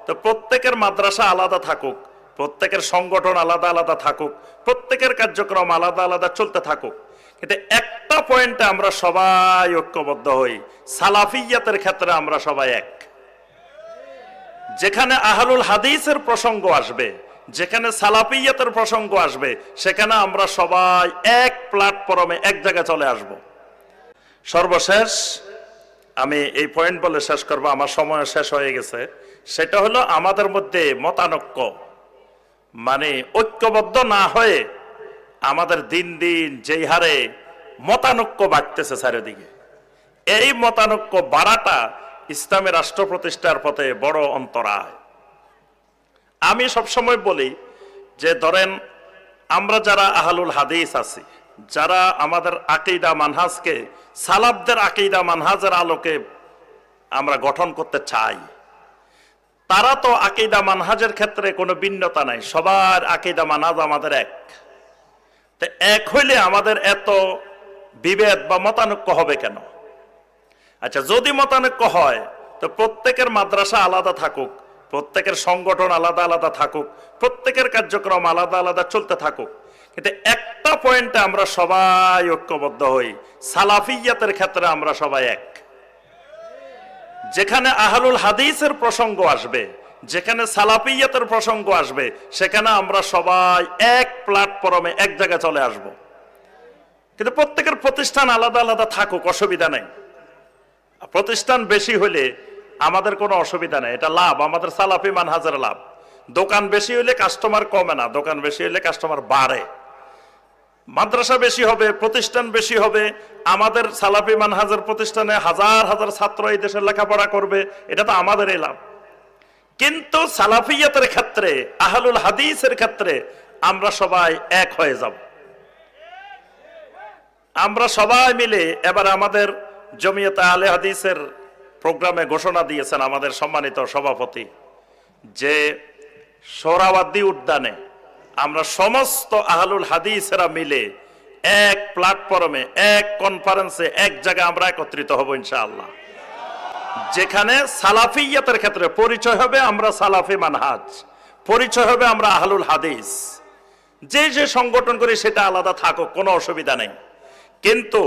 তো প্রত্যেকের মাদ্রাসা আলাদা থাকুক, প্রত্যেকের সংগঠন আলাদা আলাদা থাকুক, প্রত্যেকের কার্যক্রম আলাদা আলাদা চলতে থাকুক, কিন্তু একটা পয়েন্টে আমরা সবাই ঐক্যবদ্ধ হই, সালাফিয়াতের ক্ষেত্রে আমরা সবাই এক। যেখানে আহলুল হাদিসের প্রসঙ্গ আসবে, যেখানে সালাফিয়াতের প্রসঙ্গ আসবে, সেখানে আমরা সবাই এক প্ল্যাটফর্মে এক জায়গায় চলে আসব। সর্বশেষ আমি এই পয়েন্ট বলে শেষ করব, আমার সময় শেষ হয়ে গেছে। সেটা হলো আমাদের মধ্যে মতানৈক্য, মানে ঐক্যবদ্ধ না হয়ে আমাদের দিন দিন যেই হারে মতানৈক্য বাড়তেছে চারিদিকে, এই মতানৈক্য বাড়াটা ইসলামী রাষ্ট্র প্রতিষ্ঠার পথে বড় অন্তরায়। আমি সবসময় বলি যে ধরেন আমরা যারা আহলুল হাদিস আছি, যারা আমাদের আকীদা মানহাজকে সালাফদের আকীদা মানহাজের আলোকে আমরা গঠন করতে চাই, তারা তো আকীদা মানহাজের ক্ষেত্রে কোনো ভিন্নতা নাই, সবার আকীদা মানহাজ আমাদের এক। তো এক হইলে আমাদের এত বিভেদ বা মতানৈক্য হবে কেন? আচ্ছা, যদি মতানৈক্য হয় তো প্রত্যেকের মাদ্রাসা আলাদা থাকুক, প্রত্যেকের সংগঠন আলাদা আলাদা থাকুক, প্রত্যেকের কার্যক্রম আলাদা আলাদা চলতে থাকুক, কিন্তু একটা পয়েন্টে আমরা সবাই ঐক্যবদ্ধ হই, সালাফিয়াতের ক্ষেত্রে আমরা সবাই এক। যেখানে আহলুল হাদিসের প্রসঙ্গ আসবে, যেখানে সালাফিয়াতের প্রসঙ্গ আসবে, সেখানে আমরা সবাই এক প্ল্যাটফর্মে এক জায়গায় চলে আসব। কিন্তু প্রত্যেকের প্রতিষ্ঠান আলাদা আলাদা থাকুক, অসুবিধা নেই। প্রতিষ্ঠান বেশি হলে আমাদের কোনো অসুবিধা নেই, এটা লাভ, আমাদের সালাফি মানহাজের লাভ। দোকান বেশি হলে কাস্টমার কমে না, দোকান বেশি হলে কাস্টমার বাড়ে। মাদ্রাসা বেশি হবে, প্রতিষ্ঠান বেশি হবে, আমাদের সালাফি মানহাজের প্রতিষ্ঠানে হাজার হাজার ছাত্র এই দেশে লেখাপড়া করবে, এটা তো আমাদেরই লাভ। কিন্তু সালাফিয়াতের ক্ষেত্রে, আহলুল হাদিসের ক্ষেত্রে আমরা সবাই এক হয়ে যাব। আমরা সবাই মিলে এবার আমাদের জমিয়তে আহলে হাদিসের প্রোগ্রামে ঘোষণা দিয়েছেন আমাদের সম্মানিত সভাপতি যে সোহরাওয়ার্দী উদ্যানে আমরা সমস্ত আহলুল হাদিসেরা মিলে এক প্ল্যাটফর্মে, এক কনফারেন্সে, এক জায়গায় আমরা একত্রিত হব ইনশাআল্লাহ। যেখানে সালাফিয়াতের ক্ষেত্রে পরিচয় হবে আমরা সালাফি মানহাজ, পরিচয় হবে আমরা আহলুল হাদিস। যে যে সংগঠন করি সেটা আলাদা থাকুক, কোনো অসুবিধা নেই, কিন্তু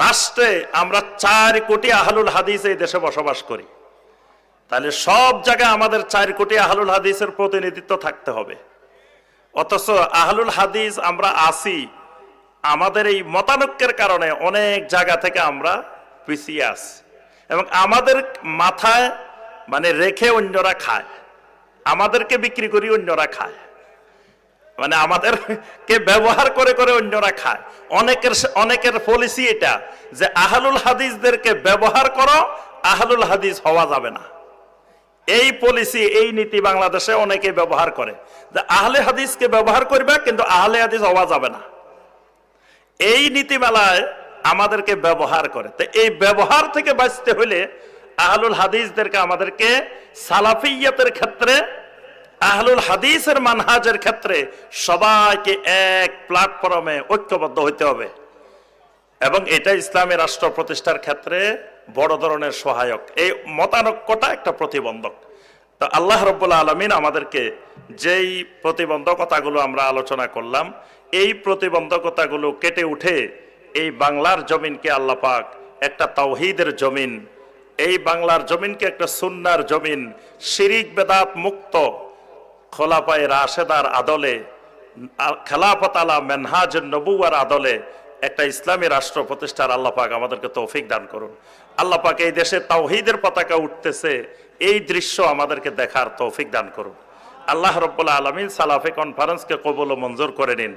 রাষ্ট্রে আমরা 4 কোটি আহলুল হাদিস এই দেশে বসবাস করি, তাহলে সব জায়গায় আমাদের 4 কোটি আহলুল হাদিসের প্রতিনিধিত্ব থাকতে হবে। অথচ আহলুল হাদিস আমরা আসি, আমাদের এই মতানৈক্যের কারণে অনেক জায়গা থেকে আমরা পিছিয়ে আসি, এবং আমাদের মাথায় মানে রেখে অন্যরা খায়, আমাদেরকে বিক্রি করি অন্যরা খায়, মানে আমাদেরকে ব্যবহার করে করে অন্যরা খায়। অনেকের পলিসি এটা যে আহলুল হাদিসদেরকে ব্যবহার করো, আহলুল হাদিস হওয়া যাবে না। এই পলিসি, এই নীতি বাংলাদেশে অনেকে ব্যবহার করে যে আহলে হাদিসকে ব্যবহার করবে কিন্তু আহলে হাদিস হওয়া যাবে না। এই নীতিমালায় আমাদেরকে ব্যবহার করে। তো এই ব্যবহার থেকে বাঁচতে হলে আহলুল হাদিসদেরকে আমাদেরকে সালাফিয়াতের ক্ষেত্রে, আহলুল হাদিসের মানহাজের ক্ষেত্রে সবাইকে এক প্ল্যাটফর্মে ঐক্যবদ্ধ হইতে হবে, এবং এটা ইসলামী রাষ্ট্র প্রতিষ্ঠার ক্ষেত্রে বড় ধরনের সহায়ক। এই মতানৈক্যটা একটা প্রতিবন্ধক। তো আল্লাহ রাব্বুল আলামিন আমাদেরকে যেই প্রতিবন্ধকতাগুলো আমরা আলোচনা করলাম, এই প্রতিবন্ধকতাগুলো কেটে উঠে এই বাংলার জমিনকে আল্লাহ পাক একটা তাওহীদের জমিন, এই বাংলার জমিনকে একটা সুন্নাহর জমিন, শিরিক বেদাত মুক্ত খোলাফায়ে রাশেদার আদলে, খেলাফত আলা মেনহাজ নবুয়ার আদলে একটা ইসলামী রাষ্ট্র প্রতিষ্ঠার আল্লাহ পাক আমাদেরকে তৌফিক দান করুন। আল্লাহ পাক এই দেশে তাওহীদের পতাকা উঠতেছে, এই দৃশ্য আমাদেরকে দেখার তৌফিক দান করুন। আল্লাহ রাব্বুল আলামিন সালাফি কনফারেন্সকে কবুল ও মঞ্জুর করে নিন।